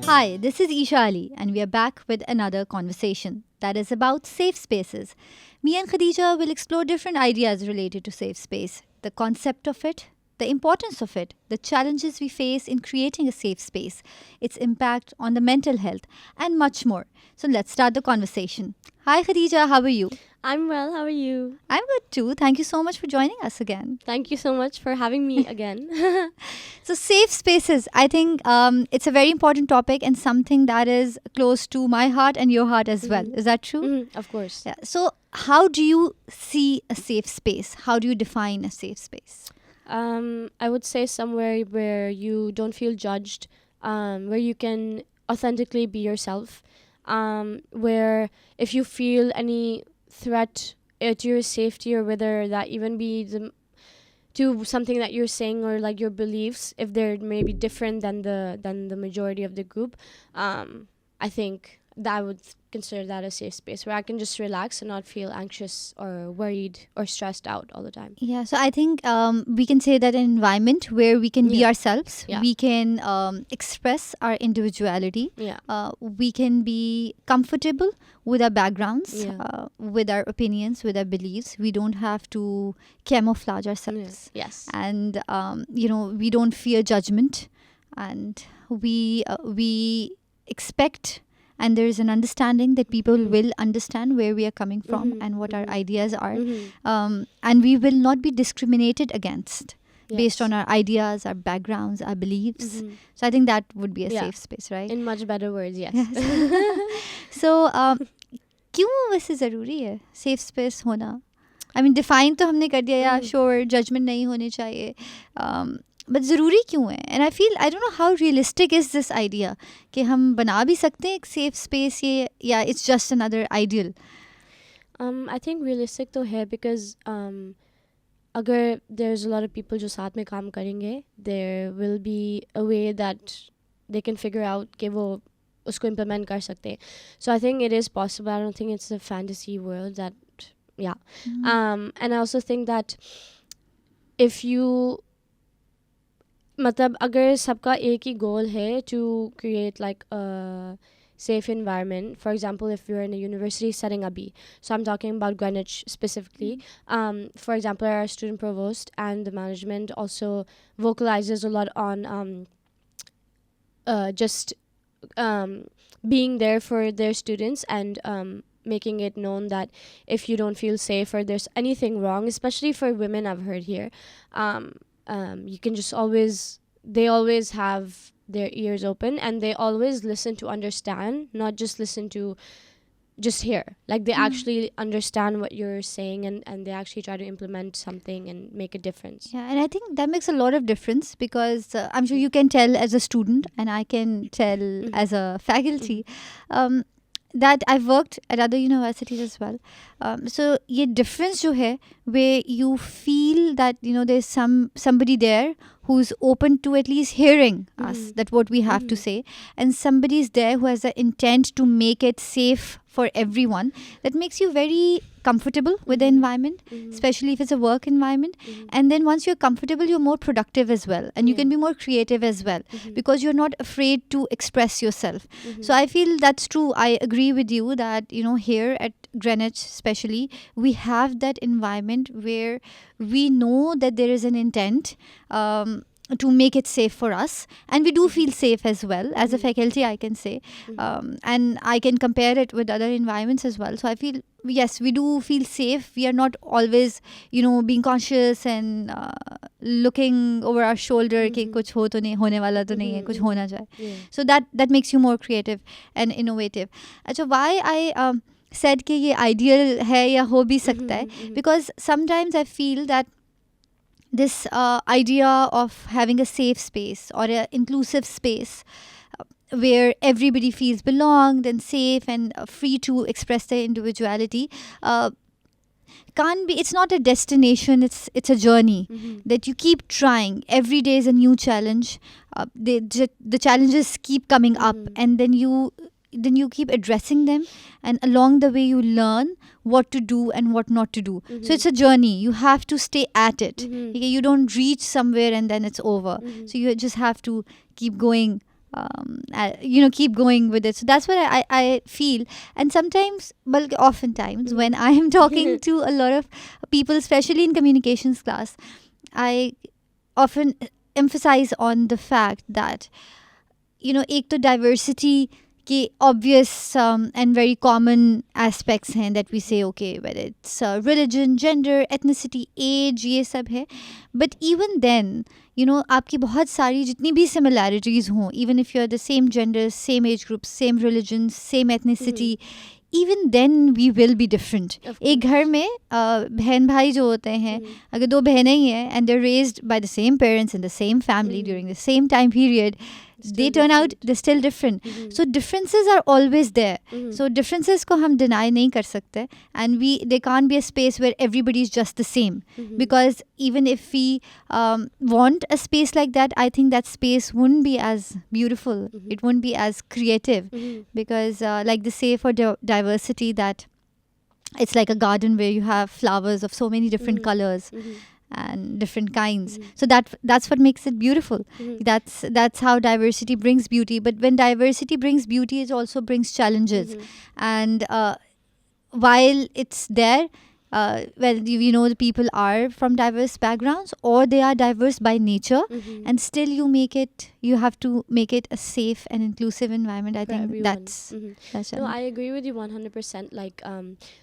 Hi, this is Isha Ali, and we are back with another conversation that is about safe spaces. Me and Khadija will explore different ideas related to safe space, the concept of it, the importance of it, the challenges we face in creating a safe space, its impact on the mental health, and much more. So let's start the conversation. Hi, Khadija, how are you? I'm well. How are you? I'm good too. Thank you so much for joining us again. Thank you so much for having me again. So, safe spaces, I think it's a very important topic and something that is close to my heart and your heart as well. Is that true? Of course. Yeah. So, how do you see a safe space? How do you define a safe space? I would say somewhere where you don't feel judged, where you can authentically be yourself, where if you feel any threat to your safety, or whether that even be to something that you're saying, or like your beliefs, if they're maybe different than the majority of the group, I think that I would consider that a safe space where I can just relax and not feel anxious or worried or stressed out all the time. Yeah, so I think we can say that an environment where we can be Yeah. ourselves, Yeah. we can express our individuality, Yeah. we can be comfortable with our backgrounds, Yeah. with our opinions, with our beliefs. We don't have to camouflage ourselves. Yes. And, we don't fear judgment. And we expect, and there is an understanding that people will understand where we are coming from and what our ideas are. And we will not be discriminated against based on our ideas, our backgrounds, our beliefs. So I think that would be a Yeah. safe space, right? In much better words, yes. So क्यों वैसे ज़रूरी है safe space होना? I mean define तो हमने कर दिया, या श्योर जजमेंट नहीं होनी चाहिए, बट ज़रूरी क्यों है? And I feel I don't know how realistic is this idea कि हम बना भी सकते हैं एक सेफ स्पेस, ये या it's just another ideal. I think realistic तो है because अगर there's a lot of people जो साथ में काम करेंगे, there will be a way that they can figure out कि वो उसको implement कर सकते हैं. So I think it is possible. I don't think it's a fantasy world that, yeah. And I also think that if you मतलब अगर सबका एक ही goal है to create like a safe environment. For example, if you're in a university setting abhi, so I'm talking about Greenwich specifically. For example, our student provost and the management also vocalizes a lot on just being there for their students, and making it known that if you don't feel safe or there's anything wrong, especially for women, I've heard here, you can just they always have their ears open, and they always listen to understand, not just listen to just hear. Like they actually understand what you're saying, and they actually try to implement something and make a difference. Yeah, and I think that makes a lot of difference because I'm sure you can tell as a student, and I can tell as a faculty, that I've worked at other universities as well. So ये difference जो है, where you feel that there's somebody there who's open to at least hearing us, that what we have to say, and somebody's there who has the intent to make it safe for everyone. That makes you very comfortable with the environment, especially if it's a work environment. And then once you're comfortable, you're more productive as well, and you can be more creative as well, because you're not afraid to express yourself. So I feel that's true. I agree with you that here at Greenwich especially, we have that environment where we know that there is an intent to make it safe for us, and we do feel safe as well as a faculty, I can say. And I can compare it with other environments as well. So I feel, yes, we do feel safe. We are not always being conscious and looking over our shoulder कि कुछ हो तो नहीं, होने वाला तो नहीं है, कुछ होना जाए. So that makes you more creative and innovative. अच्छा, why I said कि ये ideal है या हो भी सकता है, because sometimes I feel that this idea of having a safe space or an inclusive space where everybody feels belonged and safe and free to express their individuality can't be. It's not a destination, it's a journey that you keep trying. Every day is a new challenge. The challenges keep coming up, and then you keep addressing them, and along the way you learn what to do and what not to do. So it's a journey. You have to stay at it. Okay, you don't reach somewhere and then it's over. So you just have to keep going keep going with it. So that's what I feel. And sometimes, well, oftentimes, when I am talking to a lot of people, especially in communications class, I often emphasize on the fact that, एक तो diversity के obvious and very common aspects हैं that we say, okay, whether it's religion, gender, ethnicity, age, ये सब है. But even then, आपकी बहुत सारी जितनी भी similarities हों, even if you're the same gender, same age group, same religion, same ethnicity, even then we will be different. एक घर में बहन भाई जो होते हैं, अगर दो बहनें ही हैं and they're raised by the same parents in the same family during the same time period, they turn out they're still different. So differences are always there. So differences को हम deny नहीं कर सकते, and there can't be a space where everybody is just the same, because even if we want a space like that, I think that space wouldn't be as beautiful. It wouldn't be as creative, because like they say for diversity, that it's like a garden where you have flowers of so many different colors and different kinds. So that's what makes it beautiful. That's how diversity brings beauty. But when diversity brings beauty, it also brings challenges. And while it's there, the people are from diverse backgrounds, or they are diverse by nature, and still you have to make it a safe and inclusive environment. I think everyone. that's No, I agree with you 100%. Like,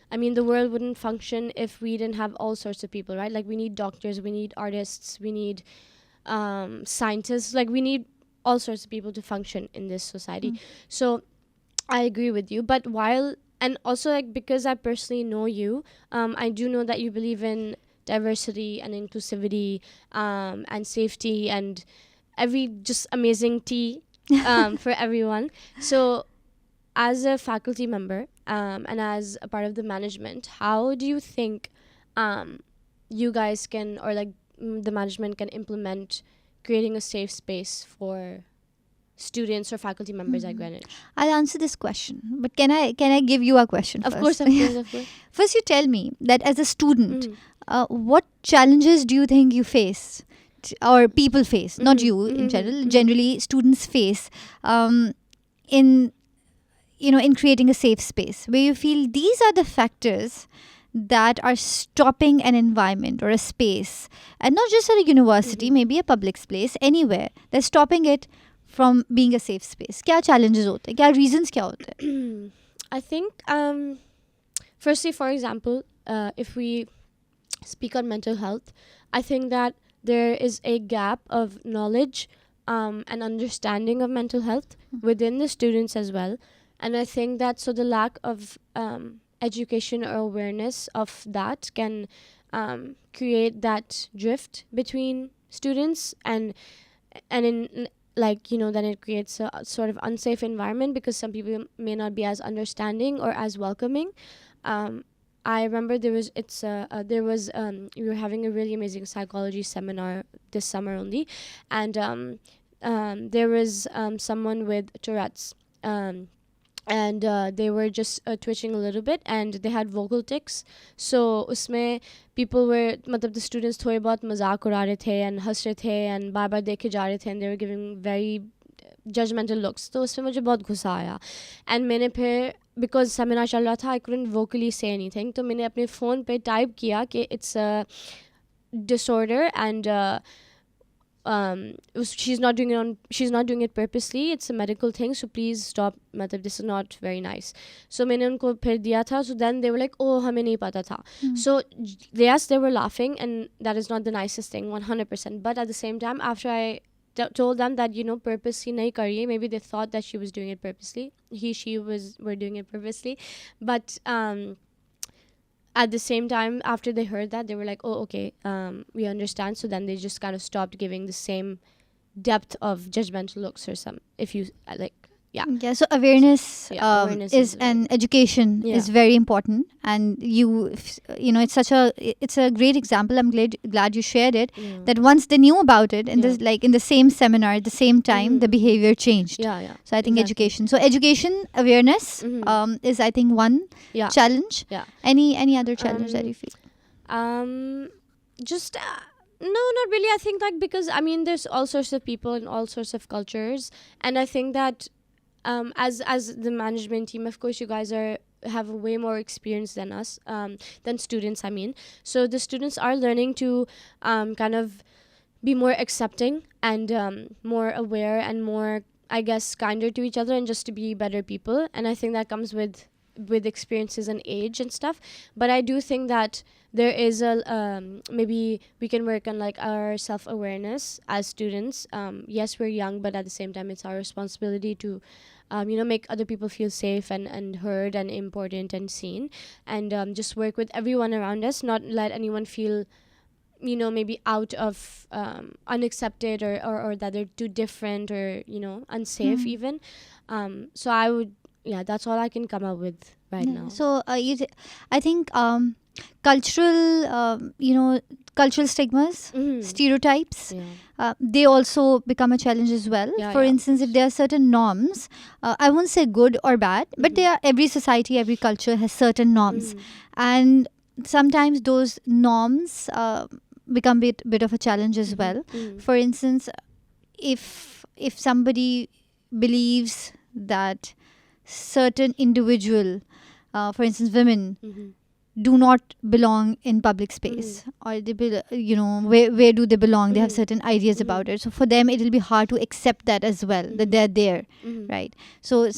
I mean, the world wouldn't function if we didn't have all sorts of people, right? Like, we need doctors, we need artists, we need scientists. Like, we need all sorts of people to function in this society. So I agree with you. But and also, like, because I personally know you, I do know that you believe in diversity and inclusivity, and safety, and every just amazing tea for everyone. So as a faculty member, and as a part of the management, how do you think you guys can, or like the management can implement creating a safe space for students or faculty members at Greenwich? I'll answer this question, but can I give you a question Of first? Of course. First, you tell me that as a student, what challenges do you think you face, or people face, not you in general, generally students face in creating a safe space, where you feel these are the factors that are stopping an environment or a space, and not just at a university, maybe a public space, anywhere, they're stopping it from being a safe space. क्या challenges होते हैं? क्या reasons क्या होते हैं? I think, firstly, for example, if we speak on mental health, I think that there is a gap of knowledge and understanding of mental health within the students as well. And I think that the lack of education or awareness of that can create that drift between students, and in, like, then it creates a sort of unsafe environment, because some people may not be as understanding or as welcoming. I remember we were having a really amazing psychology seminar this summer only, and there was someone with Tourette's, and they were just twitching a little bit, and they had vocal tics. So usme people were, the students थोड़े बहुत मजाक उड़ा रहे थे and हंस रहे थे and बार बार देखे जा रहे थे, and they were giving very judgmental looks. तो उसमें मुझे बहुत गुस्सा आया, and मैंने फिर, because सेमिनार चल रहा था, I couldn't vocally say anything, तो मैंने अपने फ़ोन पे टाइप किया कि it's a disorder, and she's not doing it purposely, it's a medical thing, so please stop, this is not very nice. So मैंने उनको फिर दिया था, so then they were like, oh हमें नहीं पता था. So yes, they were laughing, and that is not the nicest thing, 100%. But at the same time, after I told them that purposely nahi kariye, maybe they thought that she was doing it purposely, she were doing it purposely, but at the same time, after they heard that, they were like, oh, okay, we understand. So then they just kind of stopped giving the same depth of judgmental looks or some, if you like. Yeah, so awareness, awareness is and education is very important, and it's a great example. I'm glad you shared it, that once they knew about it, and in the same seminar at the same time, the behavior changed. So I think education, awareness is, I think, one challenge. Any other challenge that you feel? Just No, not really. I think like because I mean there's all sorts of people and all sorts of cultures, and I think that as the management team, of course, you guys have way more experience than us, than students. I mean, so the students are learning to kind of be more accepting and more aware and more, I guess, kinder to each other and just to be better people. And I think that comes with experiences and age and stuff. But I do think that there is a maybe we can work on like our self-awareness as students. Yes, we're young, but at the same time it's our responsibility to make other people feel safe and heard and important and seen, and just work with everyone around us, not let anyone feel maybe out of unaccepted or that they're too different or unsafe even. So I would, that's all I can come up with right now. So I think cultural cultural stigmas, stereotypes, they also become a challenge as well. For instance, if there are certain norms, I won't say good or bad, but every society, every culture has certain norms, and sometimes those norms become bit of a challenge as well. For instance, if somebody believes that certain individual, for instance women, do not belong in public space, or they where do they belong, they have certain ideas about it, so for them it will be hard to accept that as well, that they're there, right? So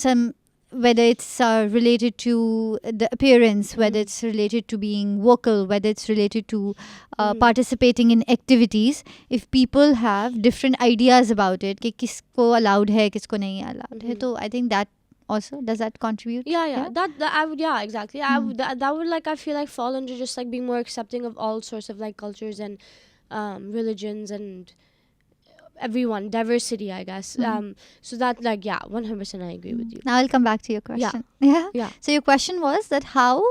whether it's related to the appearance, whether it's related to being vocal, whether it's related to participating in activities, if people have different ideas about it, कि किसको allowed है, किसको नहीं allowed है, so I think that also, does that contribute? That I would, exactly. I would, that would like, I feel like, fall under just like being more accepting of all sorts of like cultures and religions and everyone, diversity, I guess. So that, like, 100% I agree with you. Now I'll come back to your question. Yeah. So your question was that how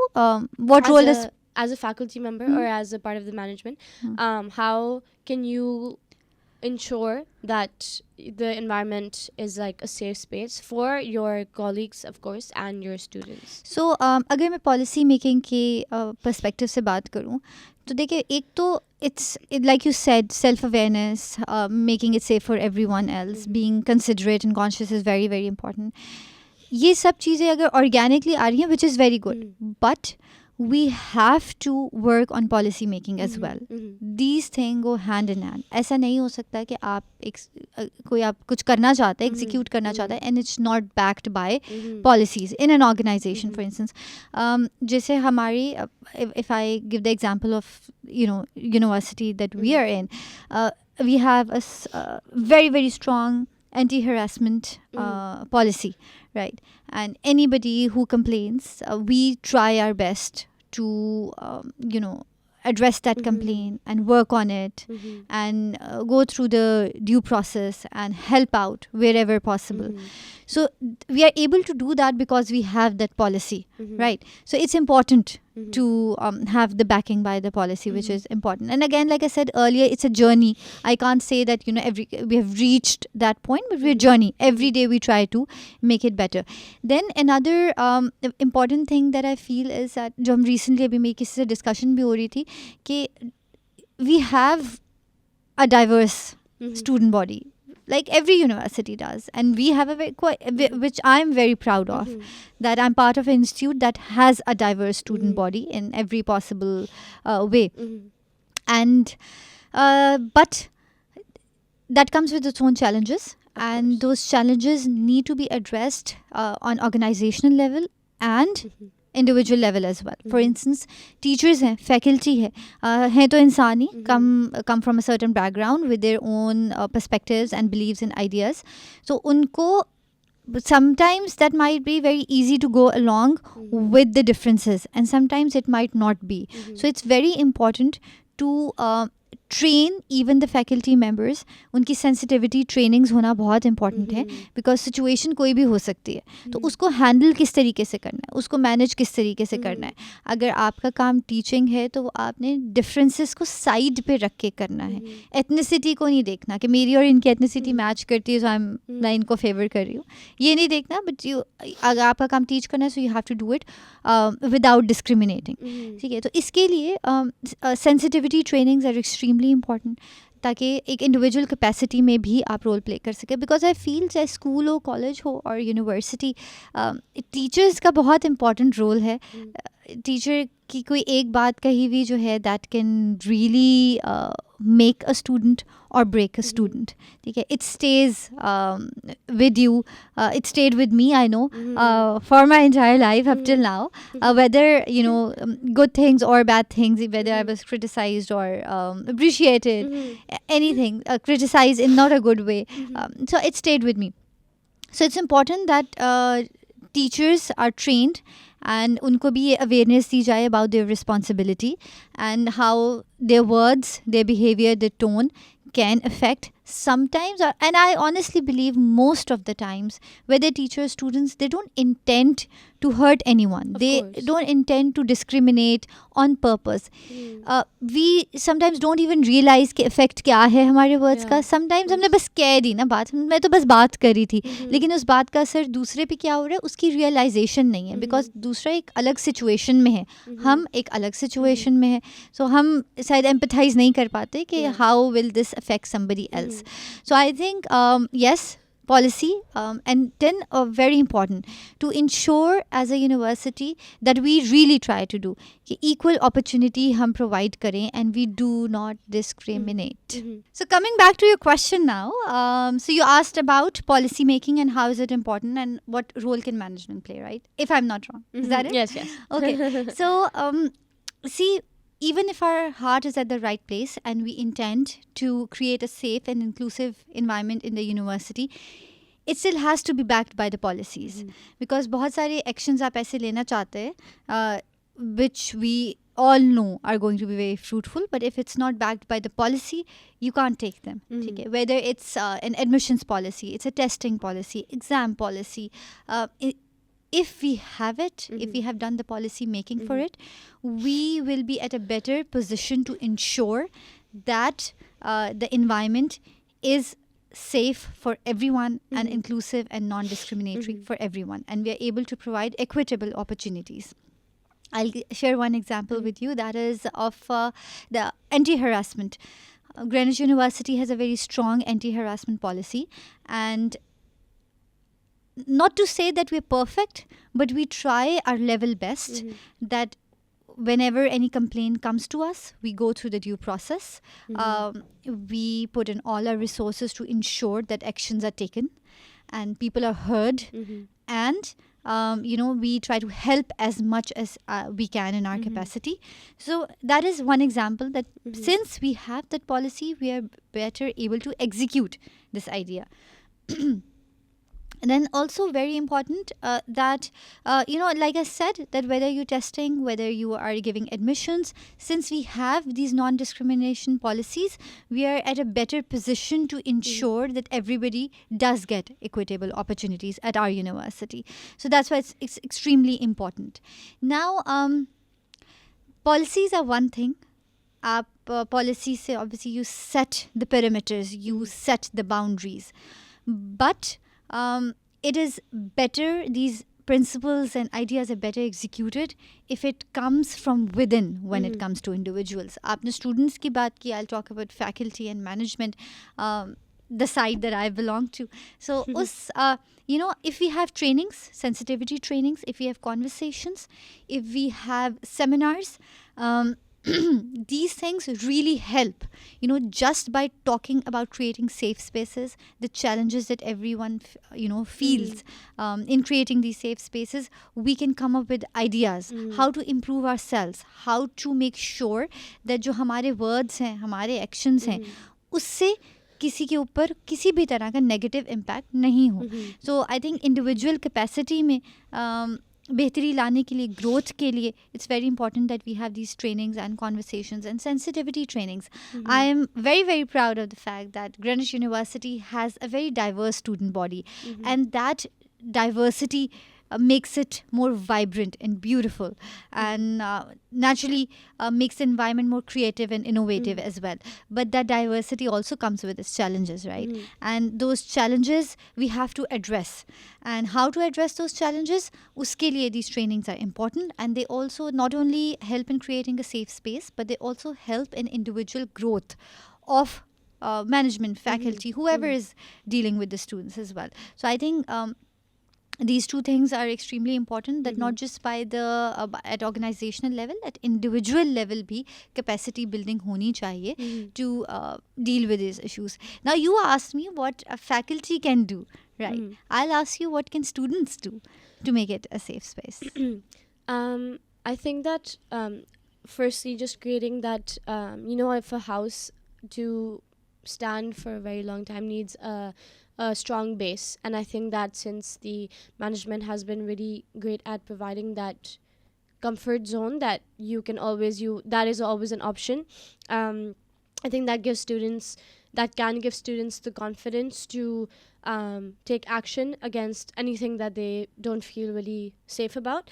what role does, as a faculty member or as a part of the management, how can you ensure that the environment is like a safe space for your colleagues, of course, and your students? So अगर मैं policy making के perspective से बात करूँ, तो देखिए, एक तो it's like you said, self-awareness, making it safe for everyone else, being considerate and conscious is very very important. ये सब चीज़ें अगर organically आ रही हैं, which is very good, but we have to work on policy making as well. These things go hand in hand. ऐसा नहीं हो सकता कि आप कोई आप कुछ करना चाहता है, execute करना चाहता है, and it's not backed by policies in an organization. For instance, जैसे हमारी, if I give the example of university that we are in, we have a very very strong anti-harassment policy, right? And anybody who complains, we try our best to address that complaint and work on it, and go through the due process and help out wherever possible. So we are able to do that because we have that policy, right? So it's important to have the backing by the policy, which is important. And again, like I said earlier, it's a journey. I can't say that we have reached that point, but we're a journey. Every day we try to make it better. Then another important thing that I feel is that जो हम recently अभी मेरी किसी से discussion भी हो रही थी कि we have a diverse student body, like every university does, and we have which I'm very proud of, that I'm part of an institute that has a diverse student body in every possible way. And but that comes with its own challenges, and those challenges need to be addressed on organizational level and individual level as well. For instance, teachers हैं, faculty हैं तो इंसान ही, come from a certain background with their own perspectives and beliefs and ideas. So उनको sometimes that might be very easy to go along with the differences, and sometimes it might not be. So it's very important to train even the faculty members. उनकी sensitivity trainings होना बहुत important है, because situation कोई भी हो सकती है, तो उसको handle किस तरीके से करना है, उसको manage किस तरीके से करना है. अगर आपका काम teaching है तो आपने differences को side पे रख के करना है, ethnicity को नहीं देखना कि मेरी और इनकी ethnicity match करती है तो मैं इनको favor कर रही हूँ, ये नहीं देखना. but अगर आपका काम teach करना है, so you have to do it without discriminating. ठीक है, तो इसके लिए sensitivity trainings are extremely extremely important, ताकि एक इंडिविजुअल कैपेसिटी में भी आप रोल प्ले कर सके. बिकॉज आई फील चाहे स्कूल हो, कॉलेज हो और यूनिवर्सिटी, टीचर्स का बहुत इंपॉर्टेंट रोल है. टीचर की कोई एक बात कही हुई जो है that can really make a student और ब्रेक अ स्टूडेंट. ठीक है, it stage with you, it stayed with me, I know, for my entire life up till now, whether good things or bad things, whether I was criticized or appreciated, anything, criticized in not a good way. So it stayed with me. So it's important that teachers are trained and unko bhi ye awareness di jaye about their responsibility and how their words, their behavior, their tone can affect sometimes, and I honestly believe most of the times, whether teachers, students, they don't intend to hurt anyone. They don't intend to discriminate on purpose. We sometimes don't even realize कि effect क्या है हमारे words का. Sometimes हमने बस कह दी ना बात, मैं तो बस बात करी थी, लेकिन उस बात का असर दूसरे पे क्या हो रहा है उसकी realization नहीं है, because दूसरा एक अलग situation में है, हम एक अलग situation में है. So हम शायद empathize नहीं कर पाते कि how will this affect somebody else. So I think yes, policy, and then very important to ensure as a university that we really try to do कि equal opportunity हम provide करें and we do not discriminate. So coming back to your question now, so you asked about policy making and how is it important and what role can management play, right? If I'm not wrong, is that it? Yes. Okay. So see, even if our heart is at the right place and we intend to create a safe and inclusive environment in the university, it still has to be backed by the policies. Because बहुत सारे actions आप ऐसे लेना चाहते हैं which we all know are going to be very fruitful, but if it's not backed by the policy, you can't take them. Okay? Whether it's an admissions policy, it's a testing policy, exam policy, if we have it, if we have done the policy making for it, we will be at a better position to ensure that the environment is safe for everyone and inclusive and non-discriminatory for everyone, and we are able to provide equitable opportunities. I'll share one example with you, that is of the anti-harassment. Greenwich University has a very strong anti-harassment policy, and not to say that we're perfect, but we try our level best that whenever any complaint comes to us, we go through the due process. We put in all our resources to ensure that actions are taken and people are heard, and we try to help as much as we can in our capacity. So that is one example that since we have that policy, we are better able to execute this idea. And then also very important that, like I said, that whether you're testing, whether you are giving admissions, since we have these non-discrimination policies, we are at a better position to ensure that everybody does get equitable opportunities at our university. So that's why it's extremely important. Now, policies are one thing. Policies say, obviously, you set the perimeters, you set the boundaries. But it is better, these principles and ideas are better executed if it comes from within when it comes to individuals. Aapne students ki baat ki, I'll talk about faculty and management, the side that I belong to. So if we have trainings, sensitivity trainings, if we have conversations, if we have seminars, these things really help, just by talking about creating safe spaces, the challenges that everyone feels in creating these safe spaces, we can come up with ideas how to improve ourselves, how to make sure that जो हमारे words हैं, हमारे actions हैं, उससे किसी के ऊपर किसी भी तरह का नेगेटिव इम्पैक्ट नहीं हो. So I think individual capacity में बेहतरी लाने के लिए, ग्रोथ के लिए, it's very important that we have these trainings and conversations and sensitivity trainings. I am very very proud of the fact that Greenwich University has a very diverse student body, and that diversity makes it more vibrant and beautiful, and naturally makes the environment more creative and innovative as well. But that diversity also comes with its challenges, right? And those challenges we have to address. And how to address those challenges? Uske liye these trainings are important, and they also not only help in creating a safe space, but they also help in individual growth of management, faculty, whoever is dealing with the students as well. So I think these two things are extremely important, that not just by the at organizational level, at individual level bhi capacity building honi chahiye to deal with these issues. Now you asked me what a faculty can do, right? I'll ask you, what can students do to make it a safe space? I think that firstly, just creating that, if a house to stand for a very long time needs a strong base, and I think that since the management has been really great at providing that comfort zone that you can always that is always an option, I think that can give students the confidence to take action against anything that they don't feel really safe about.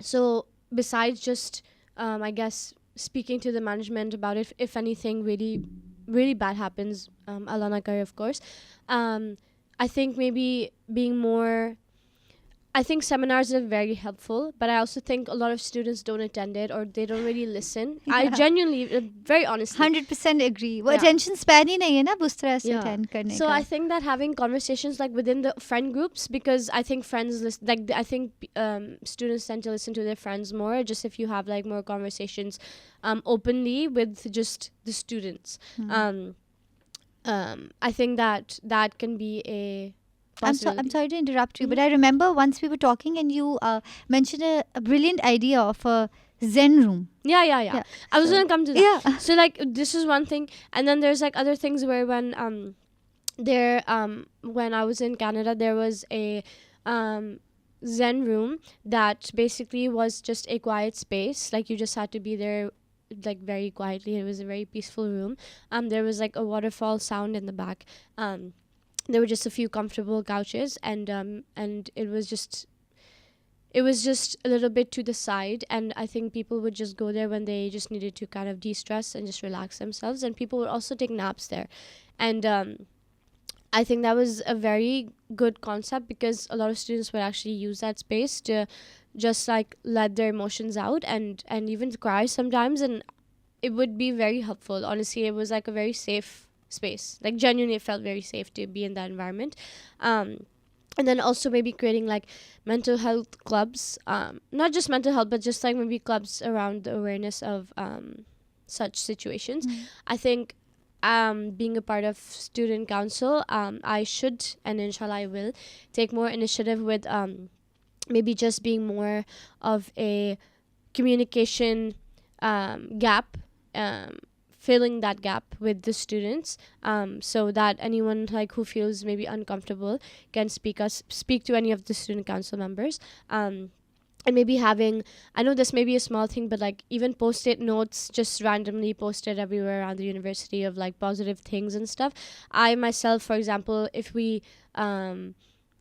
So besides just I guess speaking to the management about it if anything really bad happens, Alana Kare, of course. I think maybe being more. I think seminars are very helpful, but I also think a lot of students don't attend it or they don't really listen. I genuinely, very honestly, 100% agree. वो attention span ही नहीं है ना उस तरह से attend करने So का. I think that having conversations like within the friend groups, because I think I think students tend to listen to their friends more. Just if you have like more conversations, openly with just the students, I think that can be a. I'm sorry to interrupt you, but I remember once we were talking and you mentioned a brilliant idea of a Zen room. Yeah. I was gonna come to that. Yeah. So like this is one thing, and then there's like other things where when I was in Canada, there was a Zen room that basically was just a quiet space. Like you just had to be there like very quietly. It was a very peaceful room. There was like a waterfall sound in the back. There were just a few comfortable couches, and it was just a little bit to the side, and I think people would just go there when they just needed to kind of de-stress and just relax themselves, and people would also take naps there. And I think that was a very good concept because a lot of students would actually use that space to just like let their emotions out and even cry sometimes, and it would be very helpful. Honestly, it was like a very safe space. Like genuinely it felt very safe to be in that environment. And then also maybe creating like mental health clubs, not just mental health but just like maybe clubs around the awareness of such situations. I think being a part of student council, I should, and inshallah I will, take more initiative with maybe just being more of a communication gap, filling that gap with the students, so that anyone like who feels maybe uncomfortable can speak to any of the student council members, and maybe having, I know this may be a small thing, but like even post-it notes just randomly posted everywhere around the university of like positive things and stuff. I myself, for example, if we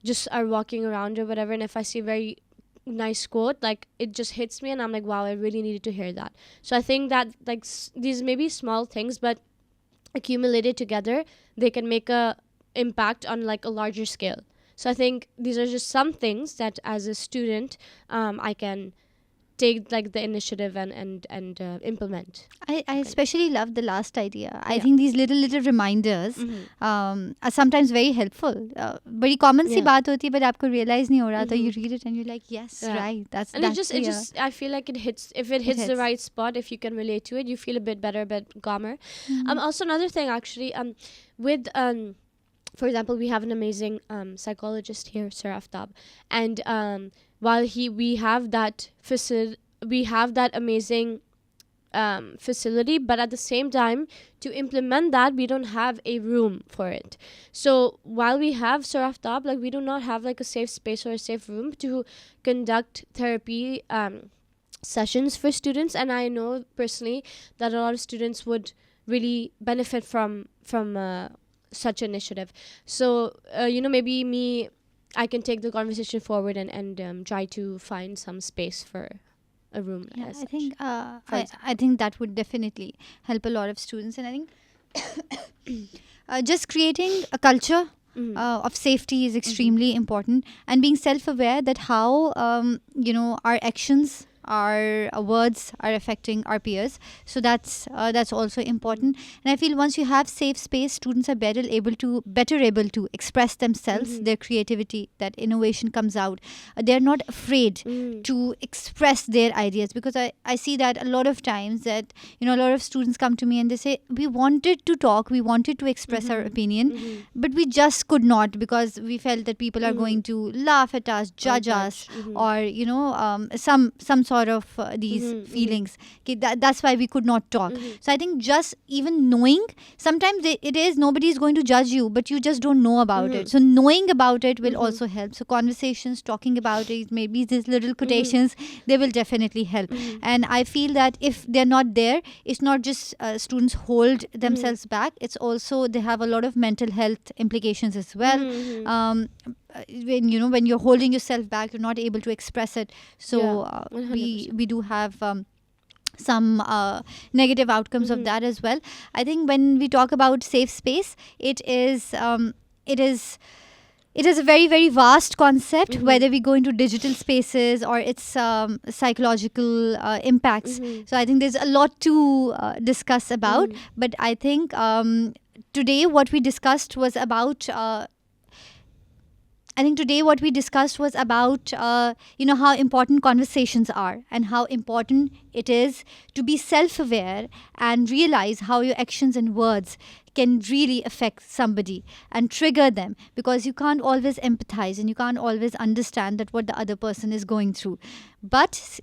just are walking around or whatever, and if I see a very nice quote, like it just hits me and I'm like, wow, I really needed to hear that. So I think that like these may be small things, but accumulated together they can make a impact on like a larger scale. So I think these are just some things that as a student I can take like the initiative and implement. I especially love the last idea. I think these little reminders are sometimes very helpful. Bड़ी common सी बात होती है, but आपको realize नहीं हो रहा था. You read it and you're like, yes, right. That's it just I feel like it hits the right spot. If you can relate to it, you feel a bit better, a bit calmer. Also another thing actually, with for example, we have an amazing psychologist here, Sir Aftab, and while we have that amazing facility, but at the same time, to implement that, we don't have a room for it. So while we have Sir Aftab, like we do not have like a safe space or a safe room to conduct therapy sessions for students. And I know personally that a lot of students would really benefit from such initiative. So maybe me I can take the conversation forward and try to find some space for a room Yeah, as I such. think For I think that would definitely help a lot of students, and I think just creating a culture Mhm. of safety is extremely important, and being self-aware that how our actions, our words are affecting our peers. So that's also important. And I feel once you have safe space, students are better able to express themselves, Mhm. their creativity, that innovation comes out. They're not afraid Mhm. to express their ideas, because I see that a lot of times that a lot of students come to me and they say, we wanted to talk, we wanted to express our Mhm. opinion, Mhm. but we just could not, because we felt that people are going Mhm. to laugh at us, Or judge us, judge. Mhm. or some sort of these Mhm. Mhm. feelings. Okay, that's why we could not talk. Mhm. So I think just even knowing, sometimes it is nobody is going to judge you, but you just don't know about it. Mhm. So knowing about it will Mhm. also help. So conversations, talking about it, maybe these little Mhm. quotations, they will definitely help. Mhm. And I feel that if they're not there, it's not just students hold Mhm. themselves back, it's also they have a lot of mental health implications as well. Mhm. When you're holding yourself back, you're not able to express it. Yeah. So we 100%. we do have some negative outcomes of Mhm. that as well. I think when we talk about safe space, it is it is a very, very vast concept, Mhm. whether we go into digital spaces or its psychological impacts. Mhm. So I think there's a lot to discuss about. Mhm. But I think today what we discussed was about. I think today what we discussed was about how important conversations are, and how important it is to be self-aware and realize how your actions and words can really affect somebody and trigger them, because you can't always empathize and you can't always understand that what the other person is going through. But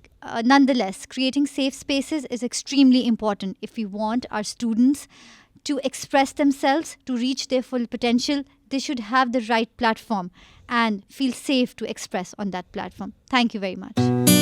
nonetheless, creating safe spaces is extremely important if we want our students to express themselves, to reach their full potential. They should have the right platform and feel safe to express on that platform. Thank you very much.